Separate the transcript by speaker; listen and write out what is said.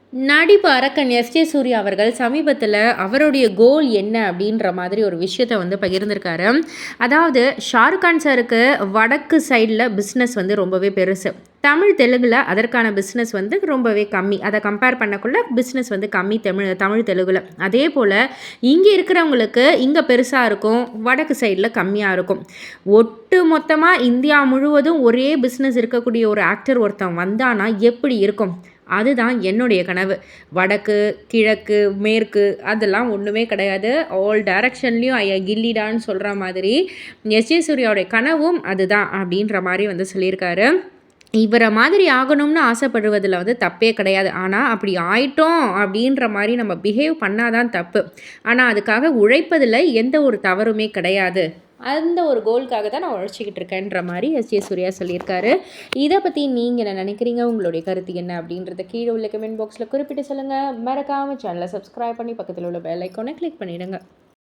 Speaker 1: நடிப்பு அரக்கன் எஸ்.ஜே. சூர்யா அவர்கள் சமீபத்தில அவருடைய கோல் என்ன அப்படின்ற மாதிரி ஒரு விஷயத்த வந்து பகிர்ந்திருக்காரு. அதாவது ஷாருக் கான் சாருக்கு வடக்கு சைட்ல பிசினஸ் வந்து ரொம்பவே பெருசு. தமிழ், தெலுங்குல அதற்கான பிசினஸ் வந்து ரொம்பவே கம்மி. அத கம்பேர் பண்ணக்குள்ள பிசினஸ் வந்து கம்மி தமிழ், தெலுங்குல. அதேபோல இங்க இருக்கிறவங்களுக்கு இங்க பெருசா இருக்கும். வடக்கு சைட்ல கம்மியா இருக்கும். ஒட்டு மொத்தமா இந்தியா முழுவதும் ஒரே பிசினஸ் இருக்கக்கூடிய ஒரு ஆக்டர் ஒருத்தன் வந்தானா எப்படி இருக்கும்? அதுதான் என்னுடைய கனவு. வடக்கு, கிழக்கு, மேற்கு அதெல்லாம் ஒண்ணுமே கிடையாது. ஆல் டைரக்ஷன்லயும் கில்லிடான்னு சொல்ற மாதிரி, எஸ்.ஜே. சூர்யாவுடைய கனவும் அதுதான் அப்படின்ற மாரி வந்து சொல்லியிருக்காரு. இவர மாதிரி ஆகணும்னு ஆசைப்படுவதில வந்து தப்பே கிடையாது. ஆனா, அப்படி ஆயிட்டோம் அப்படின்ற மாரி நம்ம பிஹேவ் பண்ணா தான் தப்பு. ஆனா, அதுக்காக உழைப்பதில எந்த ஒரு தவறுமே கிடையாது. அந்த ஒரு கோல்க்காக தான் நான் உழைச்சிக்கிட்டு இருக்கேன்ற மாரி எஸ்.ஜே. சூர்யா சொல்லியிருக்காரு. இத பத்தி நீங்க என்ன நினைக்கிறீங்க? உங்களுடைய கருத்து என்ன? அப்படின்றத கீழ உள்ள கமெண்ட் பாக்ஸ்ல குறிப்பிட்டு சொல்லுங்க. மறக்காம சேனல சப்ஸ்கிரைப் பண்ணி பக்கத்துல உள்ள பெல் ஐகான கிளிக் பண்ணிடுங்க.